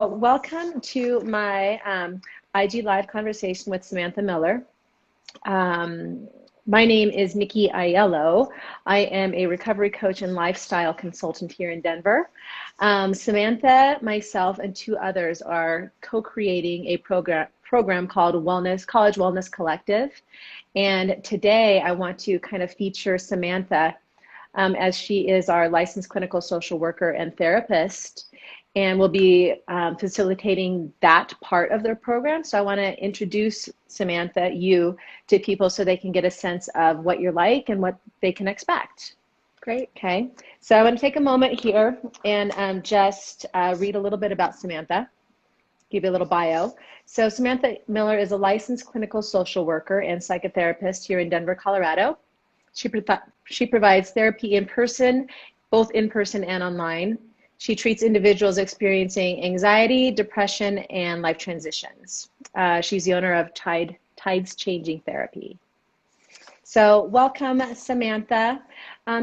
Welcome to my IG Live conversation with Samantha Miller. Um, my name is Nikki Aiello. I am a recovery coach and lifestyle consultant here in Denver. Samantha, myself, and two others are co-creating a program called College Wellness Collective. And today I want to kind of feature Samantha as she is our licensed clinical social worker and therapist, and we'll be facilitating that part of their program. So I want to introduce Samantha, you, to people so they can get a sense of what you're like and what they can expect. Great. Okay, so I want to take a moment here and just read a little bit about Samantha, give you a little bio. So Samantha Miller is a licensed clinical social worker and psychotherapist here in Denver, Colorado. She provides therapy in person, both in person and online. She treats individuals experiencing anxiety, depression, and life transitions. She's the owner of Tides Changing Therapy. So welcome, Samantha.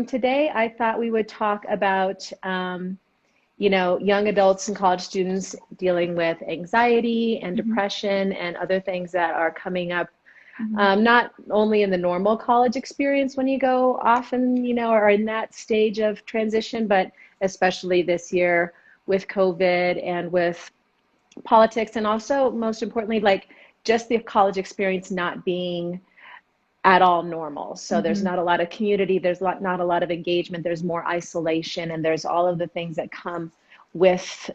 Today, I thought we would talk about, young adults and college students dealing with anxiety and depression and other things that are coming up. Not only in the normal college experience when you go off and, are in that stage of transition, but especially this year with COVID and with politics, and also most importantly, like just the college experience not being at all normal. So there's not a lot of community, there's not a lot of engagement, there's more isolation, and there's all of the things that come with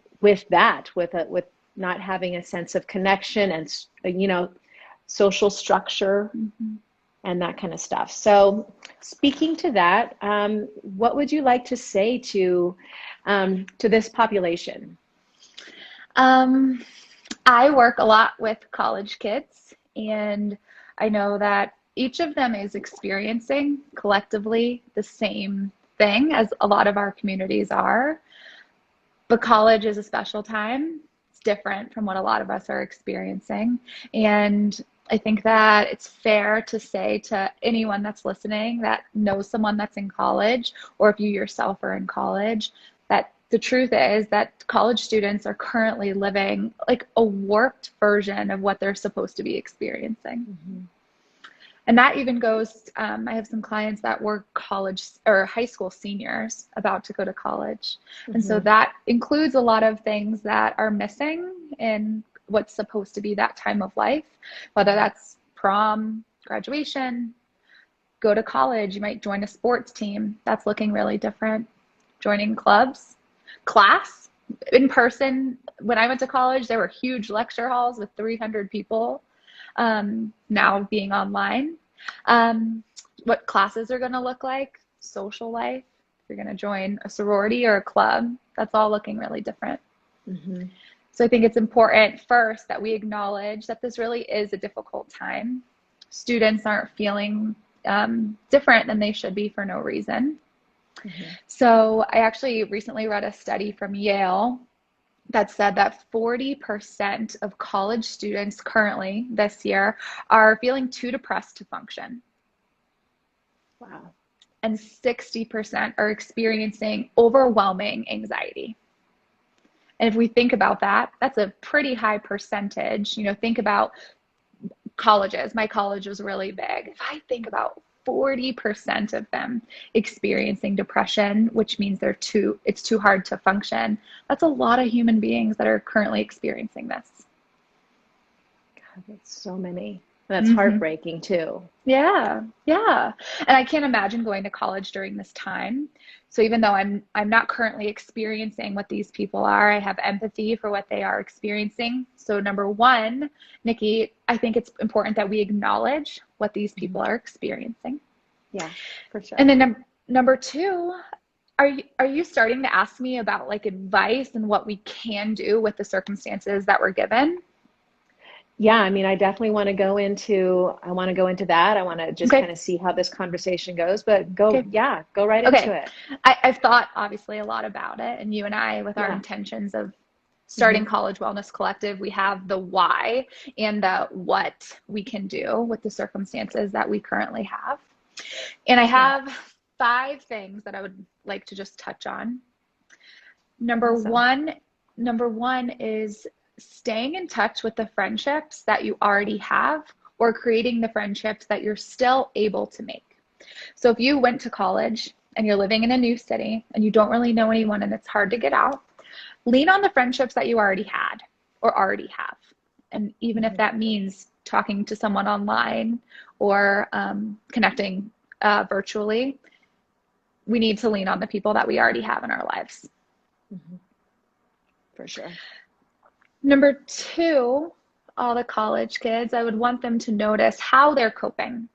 that, with not having a sense of connection and, social structure and that kind of stuff. So speaking to that, what would you like to say to this population? I work a lot with college kids, and I know that each of them is experiencing collectively the same thing as a lot of our communities are. But college is a special time. It's different from what a lot of us are experiencing. And I think that it's fair to say to anyone that's listening that knows someone that's in college, or if you yourself are in college, that the truth is that college students are currently living like a warped version of what they're supposed to be experiencing. And that even goes, I have some clients that were college or high school seniors about to go to college. And so that includes a lot of things that are missing in what's supposed to be that time of life, whether that's prom, graduation, go to college, you might join a sports team. That's looking really different. Joining clubs, class, in person. When I went to college, there were huge lecture halls with 300 people. Now being online. What classes are going to look like, social life, if you're going to join a sorority or a club, that's all looking really different. So I think it's important first that we acknowledge that this really is a difficult time. Students aren't feeling different than they should be for no reason. So I actually recently read a study from Yale that said that 40% of college students currently this year are feeling too depressed to function. Wow. And 60% are experiencing overwhelming anxiety. And if we think about that, that's a pretty high percentage. Think about colleges. My college was really big. If I think about 40% of them experiencing depression, which means it's too hard to function. That's a lot of human beings that are currently experiencing this. God, that's so many. That's heartbreaking too. Yeah. And I can't imagine going to college during this time. So even though I'm not currently experiencing what these people are, I have empathy for what they are experiencing. So number one, Nikki, I think it's important that we acknowledge what these people are experiencing. Yeah, for sure. And then number two, are you starting to ask me about like advice and what we can do with the circumstances that we're given? Yeah, I mean, I definitely want to go into that. I want to just kind of see how this conversation goes, but go right into it. I've thought obviously a lot about it, and you and I, with our intentions of starting College Wellness Collective, we have the why and the what we can do with the circumstances that we currently have. And I have 5 things that I would like to just touch on. Number one, number one is staying in touch with the friendships that you already have, or creating the friendships that you're still able to make. So if you went to college and you're living in a new city and you don't really know anyone and it's hard to get out, lean on the friendships that you already had or already have. And even if that means talking to someone online or connecting virtually, we need to lean on the people that we already have in our lives. Mm-hmm. For sure. Number two, all the college kids, I would want them to notice how they're coping.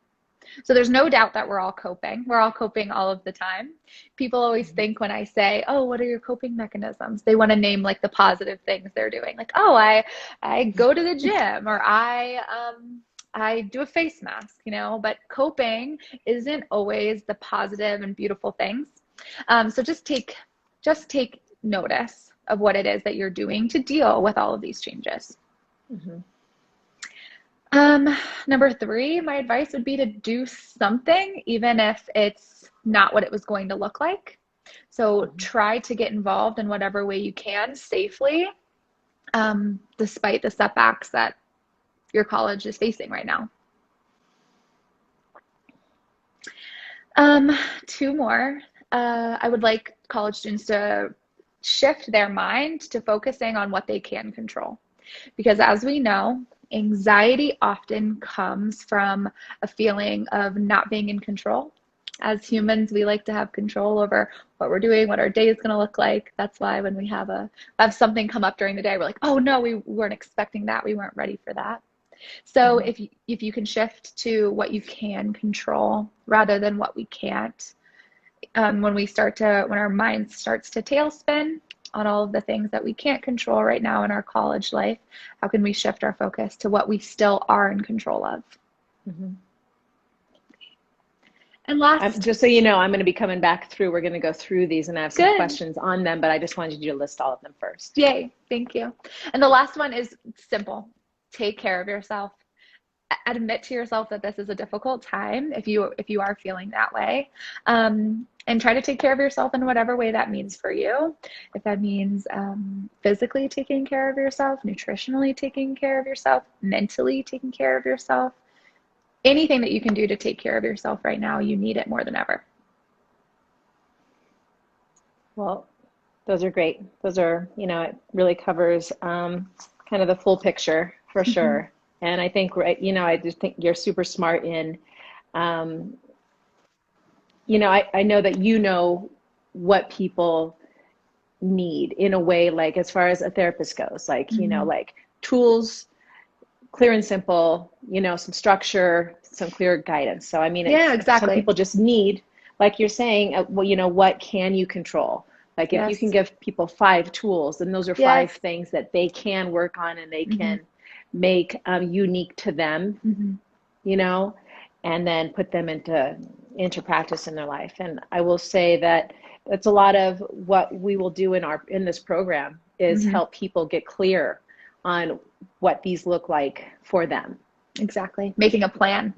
So there's no doubt that we're all coping. We're all coping all of the time. People always think when I say, oh, what are your coping mechanisms? They want to name like the positive things they're doing. Like, oh, I go to the gym, or I do a face mask, you know, but coping isn't always the positive and beautiful things. So just take notice of what it is that you're doing to deal with all of these changes. Mm-hmm. Number three, my advice would be to do something, even if it's not what it was going to look like. So try to get involved in whatever way you can safely, despite the setbacks that your college is facing right now. Two more. I would like college students to shift their mind to focusing on what they can control. Because as we know, anxiety often comes from a feeling of not being in control. As humans, we like to have control over what we're doing, what our day is going to look like. That's why when we have something come up during the day, we're like, oh no, we weren't expecting that. We weren't ready for that. So if you can shift to what you can control rather than what we can't, when our mind starts to tailspin on all of the things that we can't control right now in our college life, how can we shift our focus to what we still are in control of? Mm-hmm. And last, just so you know, I'm going to be coming back through. We're going to go through these and I have some questions on them, but I just wanted you to list all of them first. Yay, thank you. And the last one is simple. Take care of yourself. Admit to yourself that this is a difficult time if you are feeling that way, and try to take care of yourself in whatever way that means for you. If that means physically taking care of yourself, nutritionally taking care of yourself, mentally taking care of yourself, anything that you can do to take care of yourself right now, you need it more than ever. Well, those are great. Those are, it really covers kind of the full picture for sure. And I think, I just think you're super smart in, I know that you know what people need in a way, like as far as a therapist goes, like, like tools, clear and simple, some structure, some clear guidance. So, I mean, exactly. Some people just need, like you're saying, what can you control? Like if you can give people 5 tools, then those are 5 things that they can work on and they can make unique to them, and then put them into practice in their life. And I will say that that's a lot of what we will do in this program is help people get clear on what these look like for them. Exactly. Making a plan,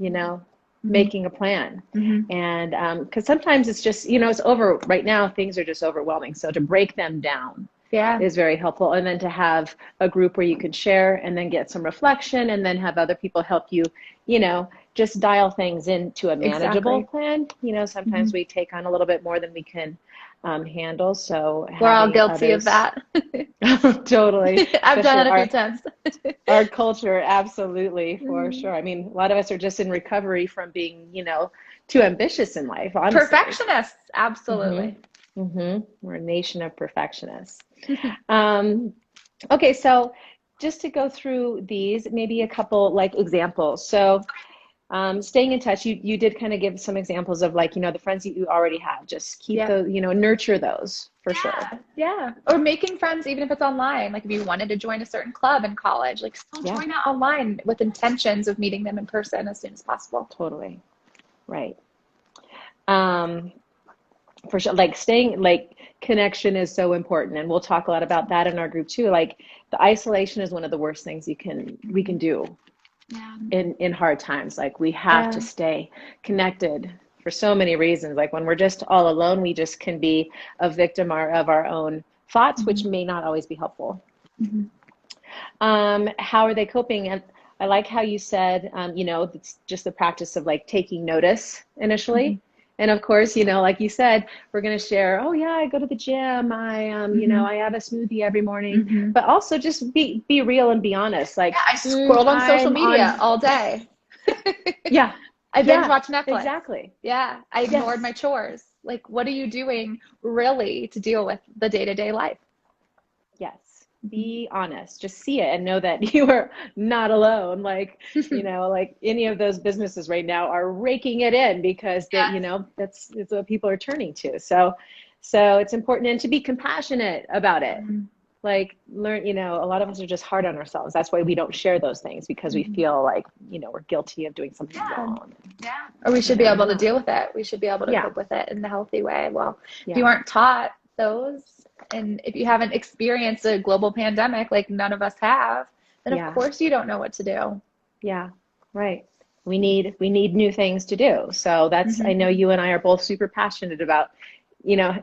making a plan. And because sometimes it's just, it's right now, things are just overwhelming. So to break them down is very helpful. And then to have a group where you can share and then get some reflection and then have other people help you, just dial things into a manageable plan. Sometimes we take on a little bit more than we can handle. So we're all guilty of that. Totally. I've done it a few times. Our culture, absolutely, for sure. I mean, a lot of us are just in recovery from being, too ambitious in life. Honestly. Perfectionists, absolutely. We're a nation of perfectionists. Okay, so just to go through these, maybe a couple like examples. So staying in touch, you did kind of give some examples of like, the friends that you already have, just keep those, nurture those for sure. Yeah. Or making friends, even if it's online. Like if you wanted to join a certain club in college, like still join out online with intentions of meeting them in person as soon as possible. Totally. Right. For sure, like connection is so important, and we'll talk a lot about that in our group too. Like the isolation is one of the worst things we can do in hard times. Like we have to stay connected for so many reasons. Like when we're just all alone, we just can be a victim of our own thoughts, which may not always be helpful. Mm-hmm. How are they coping? And I like how you said, it's just the practice of like taking notice Mm-hmm. initially. And of course, like you said, we're going to share, oh yeah, I go to the gym. Mm-hmm. I have a smoothie every morning, Mm-hmm. but also just be real and be honest. Yeah, Like, I scrolled on social I'm media on, all day. yeah, I binge yeah, watch Netflix. exactly. Yeah, I ignored my Yes. chores. Like, what are you doing really to deal with the day-to-day life? Yes. Mhm. Be honest. Just see it and know that you are not alone. Like, like any of those businesses right now are raking it in because that, Yes. it's what people are turning to. So it's important and to be compassionate about it. Mhm. Like learn, a lot of us are just hard on ourselves. That's why we don't share those things because we Mhm. feel like, we're guilty of doing something Yeah. wrong. Yeah. Or we should be We're able to not. deal with it. We should be able to Yeah. cope with it in a healthy way. Well, if you Yeah. aren't taught those, and if you haven't experienced a global pandemic like none of us have, then of Yeah. course you don't know what to do. Yeah, right. We need new things to do. So I Hmm. know you and I are both super passionate about,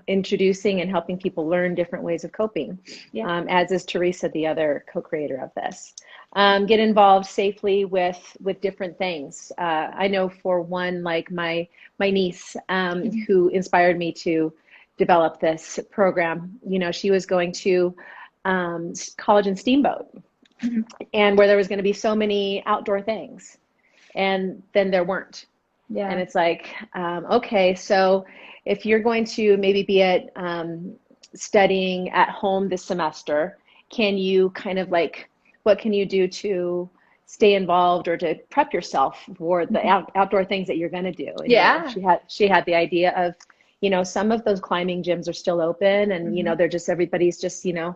introducing and helping people learn different ways of coping, Yeah. as is Teresa, the other co-creator of this. Get involved safely with different things. I know for one, like my niece, Hmm. who inspired me to develop this program. She was going to college in Steamboat, Hmm. and where there was going to be so many outdoor things, and then there weren't. And Yeah. it's like, okay, so if you're going to maybe be at studying at home this semester, can you kind of like, what can you do to stay involved or to prep yourself for the Hmm. outdoor things that you're going to do? And Yeah. she had the idea of, some of those climbing gyms are still open, and Hmm. they're just, everybody's just, lower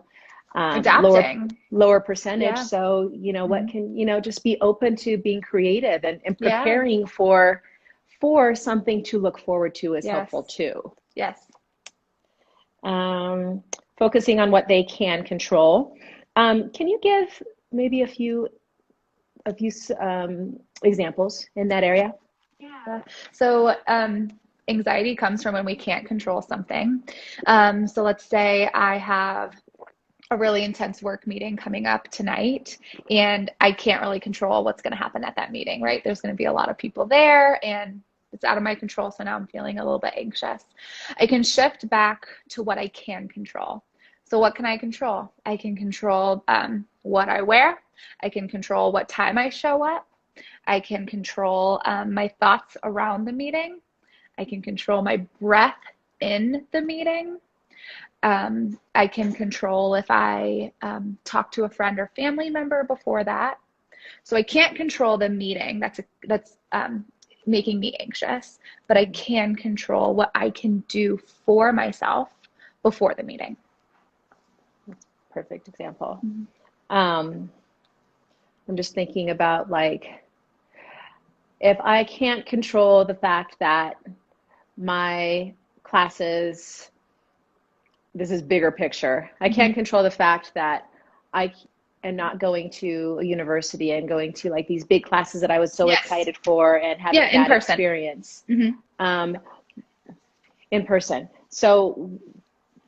Adapting. percentage. Yeah. So, what Hmm. can, just be open to being creative and Yeah. preparing for something to look forward to is Yes. helpful too. Yes. Um, Focusing on what they can control. Can you give maybe a few examples in that area? Yeah. So, anxiety comes from when we can't control something. So let's say I have a really intense work meeting coming up tonight, and I can't really control what's going to happen at that meeting, right? There's going to be a lot of people there, and it's out of my control. So now I'm feeling a little bit anxious. I can shift back to what I can control. So, what can I control? I can control what I wear. I can control what time I show up. I can control my thoughts around the meeting. I can control my breath in the meeting. I can control if I talk to a friend or family member before that. So I can't control the meeting. That's making me anxious, but I can control what I can do for myself before the meeting. Perfect example. Mm-hmm. Um, I'm just thinking about like, if I can't control the fact that my classes, this is bigger picture. I Mm-hmm. can't control the fact that I am not going to a university and going to like these big classes that I was so Yes. excited for and Yeah, having in that person. experience Mm-hmm. um, in person. So,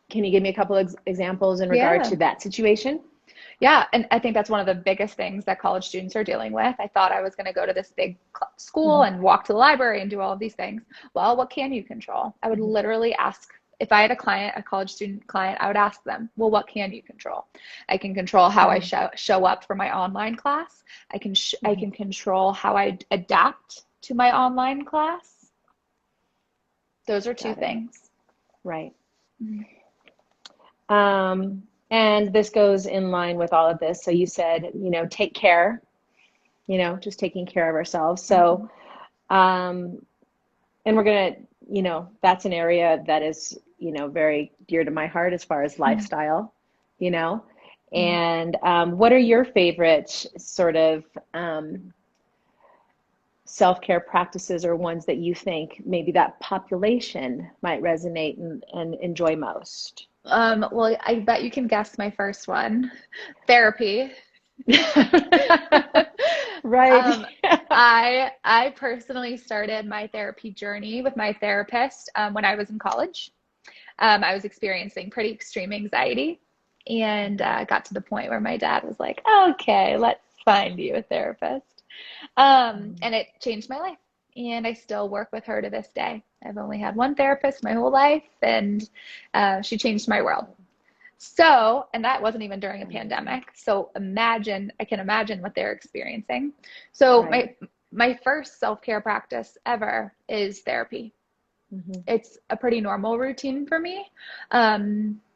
can you give me a couple of examples in regard Yeah. to that situation? Yeah, and I think that's one of the biggest things that college students are dealing with. I thought I was going to go to this big school Mm-hmm. and walk to the library and do all of these things. Well, what can you control? I would Mm-hmm. literally ask, if I had a client, a college student client, I would ask them, well, what can you control? I can control how I show up for my online class. I Mm-hmm. can control how I adapt to my online class. Those are two Got it. things. Right. Mm-hmm. And this goes in line with all of this. So you said, take care, just taking care of ourselves. Mm-hmm. So, um, and we're going to, that's an area that is, very dear to my heart as far as lifestyle, you know. Mm-hmm. And what are your favorite sort of self-care practices, or ones that you think maybe that population might resonate and enjoy most? Well, I bet you can guess my first one, therapy. Right. um, I personally started my therapy journey with my therapist when I was in college. I was experiencing pretty extreme anxiety, and got to the point where my dad was like, okay, let's find you a therapist. And it changed my life. And I still work with her to this day. I've only had one therapist my whole life, and she changed my world. So, and that wasn't even during a pandemic. So I can imagine what they're experiencing. So Right. my first self-care practice ever is therapy. It's a pretty normal routine for me.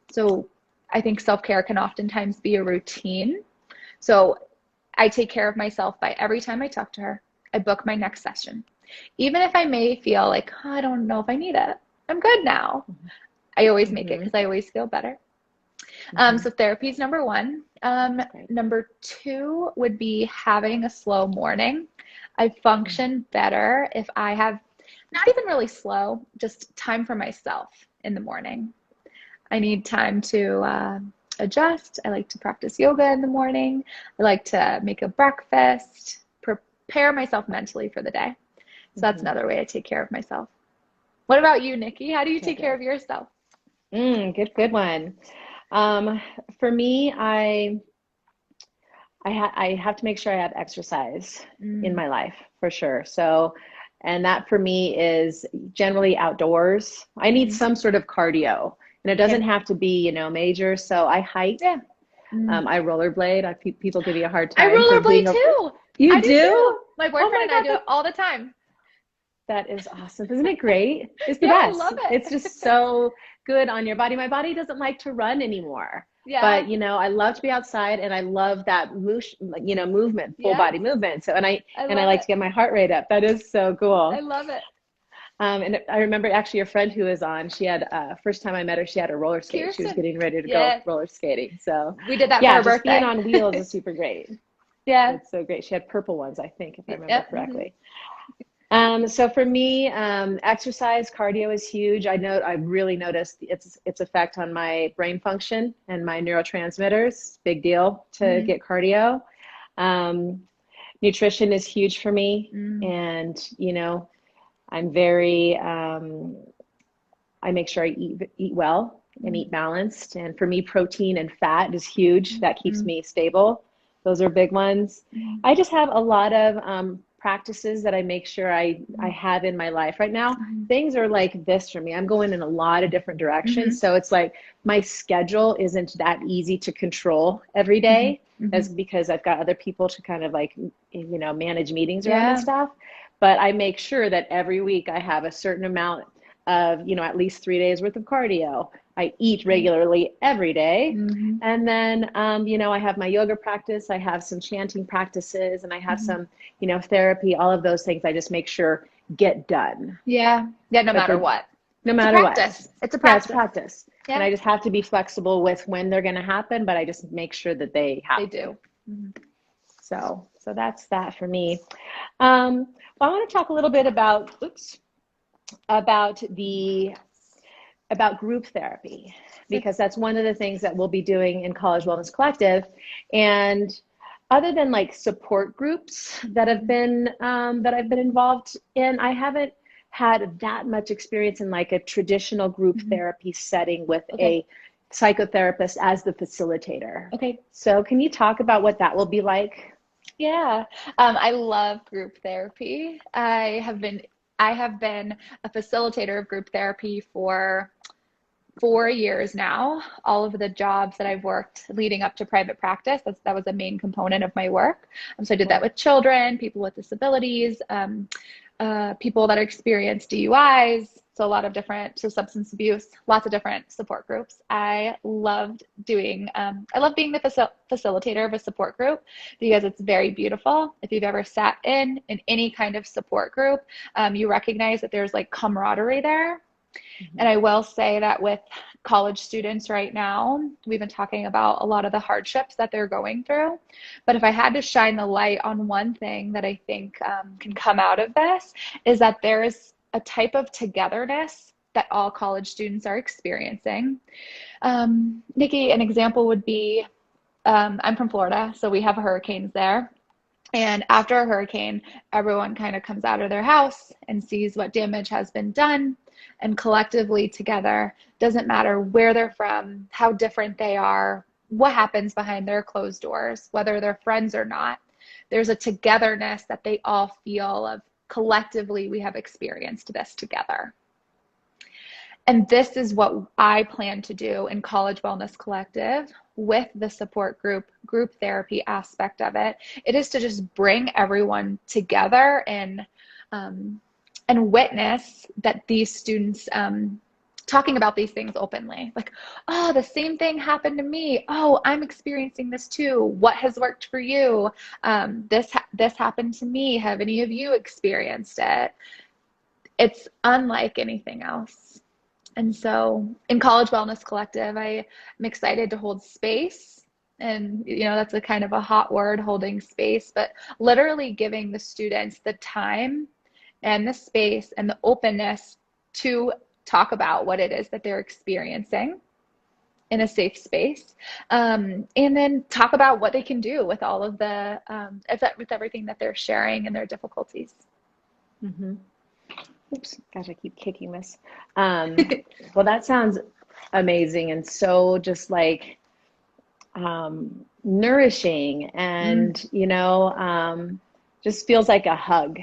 So I think self-care can oftentimes be a routine. So I take care of myself by every time I talk to her, I book my next session. Even if I may feel like, oh, I don't know if I need it, I'm good now. I always make it because I always feel better. So therapy is number one. Number two would be having a slow morning. I function better if I have not even really slow, just time for myself in the morning. I need time to adjust. I like to practice yoga in the morning. I like to make a breakfast, prepare myself mentally for the day. So that's another way I take care of myself. What about you, Nikki? How do you take care of yourself? Good one. For me, I have to make sure I have exercise in my life for sure. So, and that for me is generally outdoors. I need some sort of cardio, and it doesn't have to be, major. So I hike. Yeah. I rollerblade. People give you a hard I time for being rollerblade too. You I do too. My Oh boyfriend my and I God, do it all the time. that is awesome. Isn't it great? It's the Yeah, I best. love it. It's just so good on your body. My body doesn't like to run anymore. Yeah. But, I love to be outside, and I love that movement, full Yes. body movement. So, and I love like it. to get my heart rate up. That is so I cool. love it. And I remember actually a friend who was on, she had, first time I met her, she had a roller skate. She was Kirsten. getting ready to go Yes. roller skating. So We did that for yeah, her just being birthday. on wheels is super great. Yeah. It's so great. She had purple ones, I think, if I remember Yep. correctly. So for me, exercise, cardio is huge. I've really noticed its effect on my brain function and my neurotransmitters. Big deal to get cardio. Um, Nutrition is huge for me, and I'm very. I make sure I eat well and eat balanced. And for me, protein and fat is huge. That keeps me stable. Those are big ones. I just have a lot of practices that I make sure I have in my life right now. Things are like this for me. I'm going in a lot of different directions. So it's like my schedule isn't that easy to control every day, as because I've got other people to kind of like, manage meetings around and stuff. But I make sure that every week I have a certain amount of, at least 3 days worth of cardio. I eat regularly every day. And then, I have my yoga practice, I have some chanting practices, and I have some, therapy, all of those things I just make sure get done. Yeah. Yeah, no matter what. No It's a matter what. practice. It's a Yeah, it's practice. practice. Yeah. And I just have to be flexible with when they're going to happen, but I just make sure that they They happen. do. So that's that for me. Well, I want to talk a little bit about, about group therapy, because that's one of the things that we'll be doing in College Wellness Collective. And other than like support groups that I've been involved in, I haven't had that much experience in like a traditional group therapy setting with a psychotherapist as the facilitator. Okay. So can you talk about what that will be like? Yeah. I love group therapy. I have been a facilitator of group therapy for 4 years now. All of the jobs that I've worked leading up to private practice, that was a main component of my work. So I did that with children, people with disabilities, people that experience DUIs, so a lot of different, so substance abuse, lots of different support groups. I love being the facilitator of a support group because it's very beautiful. If you've ever sat in any kind of support group, you recognize that there's like camaraderie there. And I will say that with college students right now, we've been talking about a lot of the hardships that they're going through. But if I had to shine the light on one thing that I think can come out of this, is that there is a type of togetherness that all college students are experiencing. Nikki, an example would be, I'm from Florida, so we have hurricanes there. And after a hurricane, everyone kind of comes out of their house and sees what damage has been done. And collectively together, doesn't matter where they're from, how different they are, what happens behind their closed doors, whether they're friends or not. There's a togetherness that they all feel of collectively, we have experienced this together. And this is what I plan to do in College Wellness Collective with the support group therapy aspect of it. It is to just bring everyone together and witness that these students talking about these things openly. Like, oh, the same thing happened to me. Oh, I'm experiencing this too. What has worked for you? This happened to me. Have any of you experienced it? It's unlike anything else. And so in College Wellness Collective, I'm excited to hold space. And, that's a kind of a hot word, holding space, but literally giving the students the time and the space and the openness to talk about what it is that they're experiencing in a safe space. And then talk about what they can do with all of the, with everything that they're sharing and their difficulties. Mm-hmm. Oops, gosh, I keep kicking this. Well, that sounds amazing and so just like nourishing and, just feels like a hug,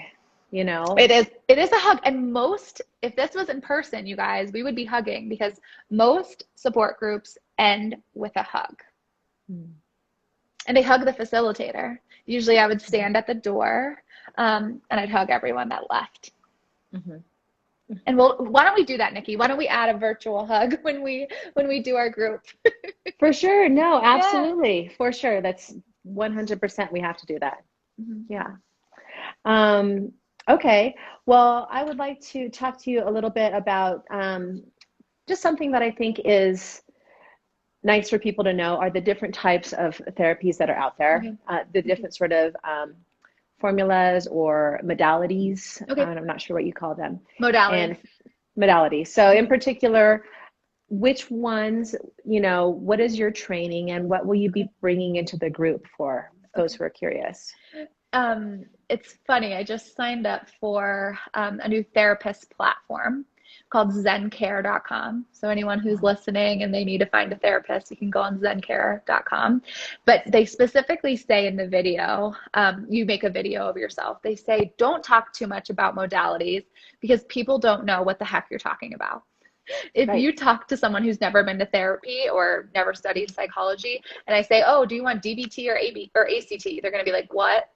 It is a hug. And if this was in person, you guys, we would be hugging because most support groups end with a hug. And they hug the facilitator. Usually I would stand at the door and I'd hug everyone that left. Mm-hmm. And why don't we do that, Nikki? Why don't we add a virtual hug when we do our group? For sure. No, absolutely. Yeah. For sure. That's 100%. We have to do that. Mm-hmm. Yeah. Okay. Well, I would like to talk to you a little bit about just something that I think is nice for people to know are the different types of therapies that are out there, the different sort of formulas or modalities. Okay. I'm not sure what you call them. Modalities. So in particular, which ones, what is your training and what will you be bringing into the group for those who are curious? It's funny. I just signed up for a new therapist platform called zencare.com. So anyone who's listening and they need to find a therapist, you can go on zencare.com. But they specifically say in the video, you make a video of yourself. They say, don't talk too much about modalities because people don't know what the heck you're talking about. If you talk to someone who's never been to therapy or never studied psychology, and I say, oh, do you want DBT or ACT? They're going to be like, what?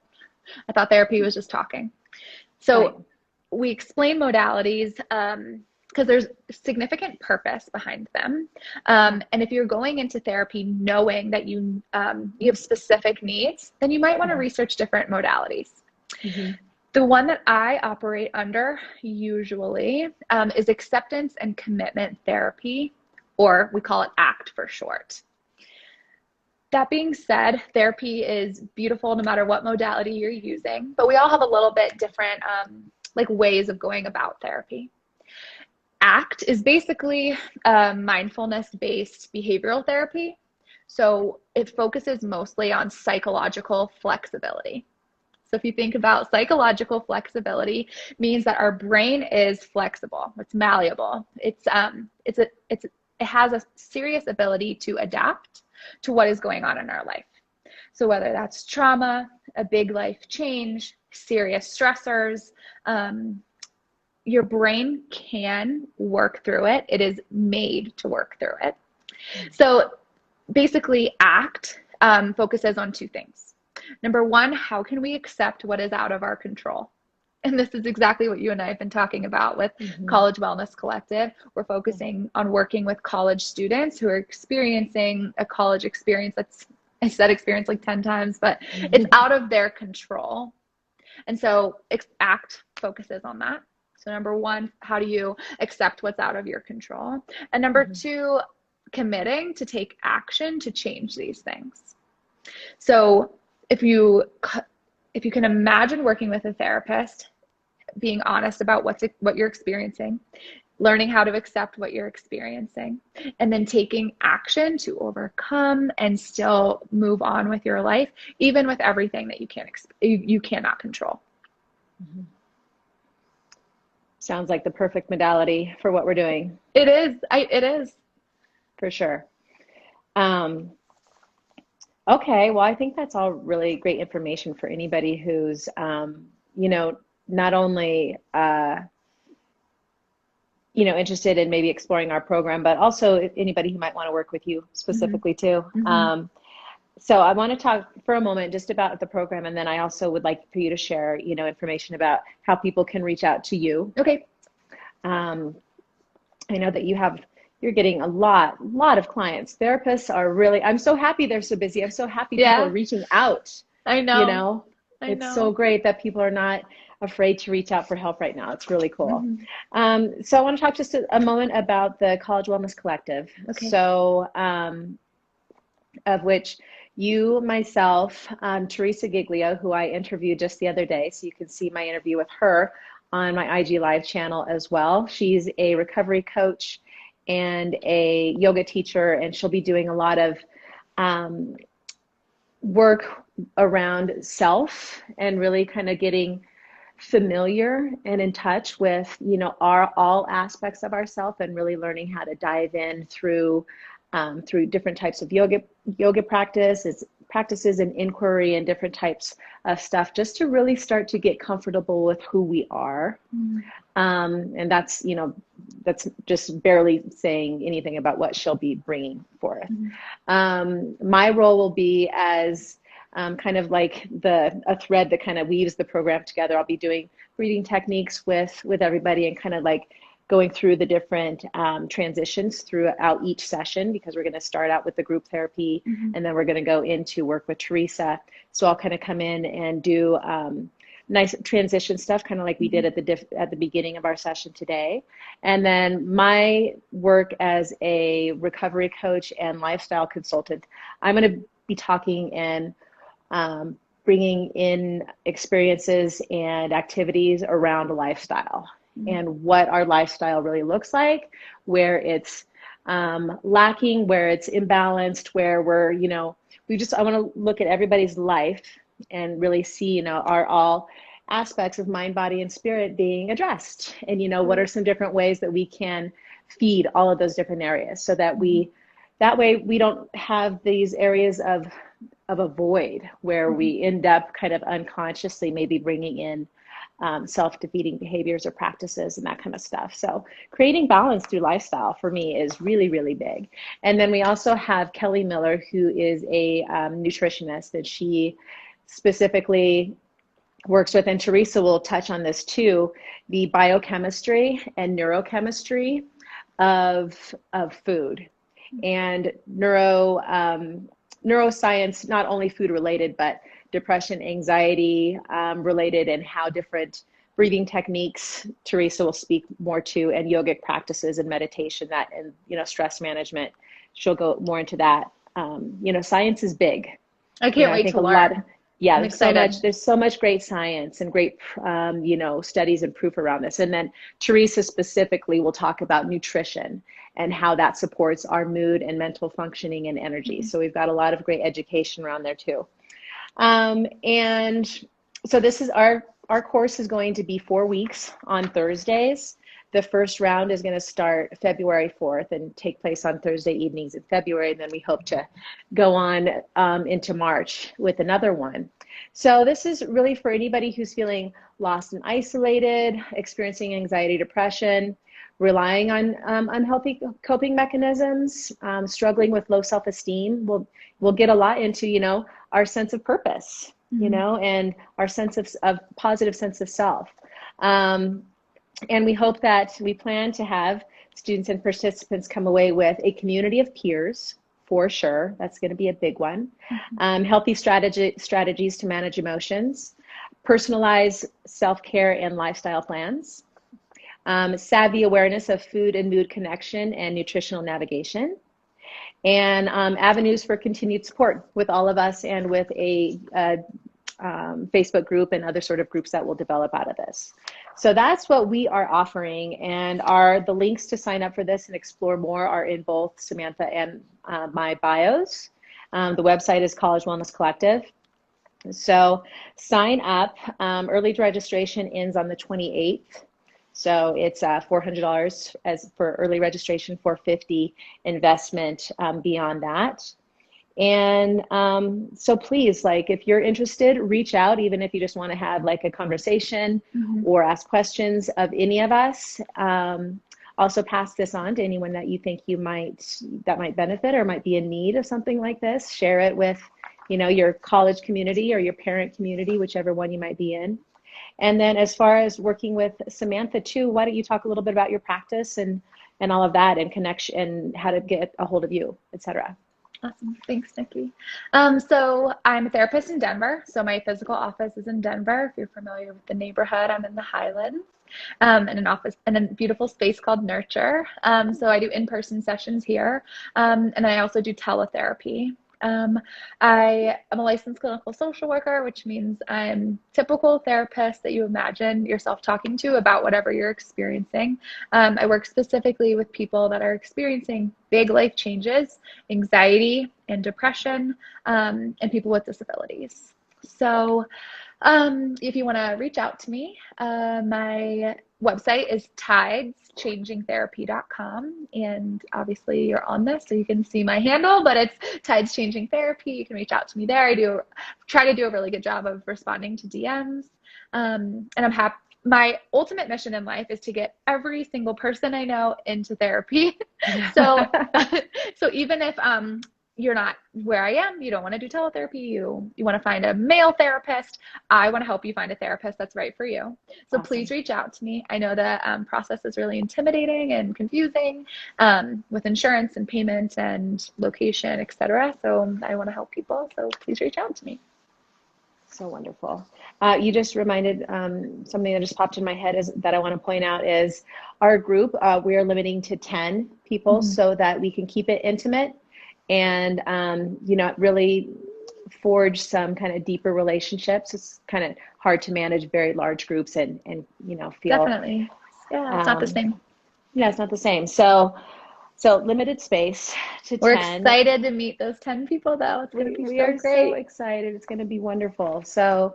I thought therapy was just talking. So we explain modalities because there's significant purpose behind them. And if you're going into therapy knowing that you have specific needs, then you might want to research different modalities. Mm-hmm. The one that I operate under usually is acceptance and commitment therapy, or we call it ACT for short. That being said, therapy is beautiful no matter what modality you're using, but we all have a little bit different ways of going about therapy. ACT is basically mindfulness-based behavioral therapy. So it focuses mostly on psychological flexibility. So if you think about psychological flexibility, means that our brain is flexible, it's malleable. It has a serious ability to adapt to what is going on in our life. So whether that's trauma, a big life change, serious stressors, your brain can work through it. It is made to work through it. So basically ACT focuses on two things. Number one, how can we accept what is out of our control? And this is exactly what you and I have been talking about with College Wellness Collective. We're focusing on working with college students who are experiencing a college experience I said experience like 10 times, but it's out of their control. And so ACT focuses on that. So number one, how do you accept what's out of your control? And number two, committing to take action to change these things. So if you can imagine working with a therapist, being honest about what you're experiencing, learning how to accept what you're experiencing, and then taking action to overcome and still move on with your life, even with everything that you cannot control. Mm-hmm. Sounds like the perfect modality for what we're doing. It is. It is. For sure. Okay, well, I think that's all really great information for anybody who's, you know, not only, interested in maybe exploring our program, but also anybody who might want to work with you Hmm. specifically too. Hmm. So I want to talk for a moment just about the program, and then I also would like for you to share, information about how people can reach out to you. Okay. Um, I know that you're getting a lot of clients. Therapists are really, I'm so happy they're so busy. I'm so happy people are Yeah, reaching out, I you know. know. I It's so know. great that people are not afraid to reach out for help right now. It's really cool. Hmm. So I want to talk just a moment about the College Wellness Collective. Okay. So, of which you, myself, Teresa Giglio, who I interviewed just the other day, so you can see my interview with her on my IG Live channel as well. She's a recovery coach and a yoga teacher, and she'll be doing a lot of um, work around self and really kind of getting familiar and in touch with our all aspects of ourself, and really learning how to dive in through different types of yoga practices and inquiry and different types of stuff, just to really start to get comfortable with who we are. Hmm. And that's just barely saying anything about what she'll be bringing forth. Hmm. My role will be as kind of like a thread that kind of weaves the program together. I'll be doing breathing techniques with everybody, and kind of like going through the different transitions throughout each session, because we're going to start out with the group therapy, Hmm. and then we're going to go into work with Teresa. So I'll kind of come in and do nice transition stuff, kind of like we did Hmm. at the beginning of our session today. And then my work as a recovery coach and lifestyle consultant, I'm going to be talking and um, bringing in experiences and activities around a lifestyle, and what our lifestyle really looks like, where it's lacking, where it's imbalanced, where I want to look at everybody's life and really see, are all aspects of mind, body, and spirit being addressed? And, what are Right. some different ways that we can feed all of those different areas, so that Hmm. that way we don't have these areas of a void where Hmm. we end up kind of unconsciously maybe bringing in self-defeating behaviors or practices and that kind of stuff. So creating balance through lifestyle for me is really, really big. And then we also have Kelly Miller, who is a nutritionist, and she specifically works with, and Teresa will touch on this too, the biochemistry and neurochemistry of food, and neuroscience, not only food related, but depression, anxiety related, and how different breathing techniques Teresa will speak more to, and yogic practices and meditation, that, and stress management. She'll go more into that. Science is big. I can't I wait think to a lot. learn. Yeah, I'm excited. there's so much great science and great studies and proof around this. And then Teresa specifically will talk about nutrition and how that supports our mood and mental functioning and energy. Hmm. So we've got a lot of great education around there too. And so this is our course is going to be 4 weeks on Thursdays. The first round is going to start February 4th and take place on Thursday evenings in February. And then we hope to go on into March with another one. So this is really for anybody who's feeling lost and isolated, experiencing anxiety, depression, relying on unhealthy coping mechanisms, struggling with low self-esteem. We'll get a lot into, our sense of purpose, Hmm. and our sense of positive sense of self. Um, and we hope that we plan to have students and participants come away with a community of peers, for sure. That's going to be a big one. Healthy strategies to manage emotions, personalized self-care and lifestyle plans, savvy awareness of food and mood connection and nutritional navigation, and avenues for continued support with all of us, and with a Facebook group and other sort of groups that will develop out of this. So that's what we are offering, and the links to sign up for this and explore more are in both Samantha and my bios. The website is College Wellness Collective. So sign up. Early registration ends on the 28th. So it's $400 as for early registration, $450 investment beyond that. And so please, like, if you're interested, reach out, even if you just want to have like a conversation or ask questions of any of us. Also pass this on to anyone that you think that might benefit or might be in need of something like this. Share it with, your college community or your parent community, whichever one you might be in. And then as far as working with Samantha too, why don't you talk a little bit about your practice and all of that, and connection, and how to get a hold of you, etc. Awesome. Thanks, Nikki. So I'm a therapist in Denver. So my physical office is in Denver. If you're familiar with the neighborhood, I'm in the Highlands, in an office in a beautiful space called Nurture. So I do in-person sessions here, and I also do teletherapy. I am a licensed clinical social worker, which means I'm typical therapist that you imagine yourself talking to about whatever you're experiencing. I work specifically with people that are experiencing big life changes, anxiety and depression, and people with disabilities. So if you want to reach out to me, my website is tideschangingtherapy.com. And obviously you're on this, so you can see my handle, but it's Tides Changing Therapy. You can reach out to me there. I try to do a really good job of responding to DMs. And I'm happy. My ultimate mission in life is to get every single person I know into therapy. So even if you're not where I am, you don't want to do teletherapy, you want to find a male therapist, I want to help you find a therapist that's right for you. So Please reach out to me. I know the process is really intimidating and confusing with insurance and payment and location, etc. So I want to help people. So please reach out to me. So wonderful. You just reminded something that just popped in my head is that I want to point out is our group, we are limiting to 10 people so that we can keep it intimate and, really forge some kind of deeper relationships. It's kind of hard to manage very large groups and feel. Definitely. Yeah, it's not the same. Yeah, it's not the same. So limited space to 10. We're excited to meet those 10 people, though. It's going to be We so are great. so excited. It's going to be wonderful. So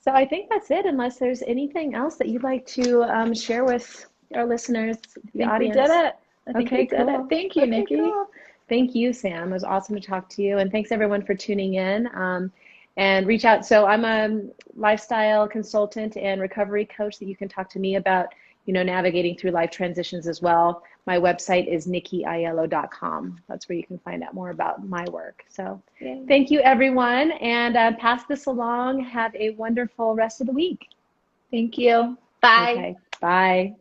I think that's it, unless there's anything else that you'd like to share with our listeners, the audience. We did it. I think okay, we did cool. it. Thank you, Nikki. Cool. Thank you, Sam. It was awesome to talk to you. And thanks, everyone, for tuning in. And reach out. So I'm a lifestyle consultant and recovery coach that you can talk to me about, navigating through life transitions as well. My website is nikkiaiello.com. That's where you can find out more about my work. So Thank you, everyone. And pass this along. Have a wonderful rest of the week. Thank you. Bye. Okay. Bye.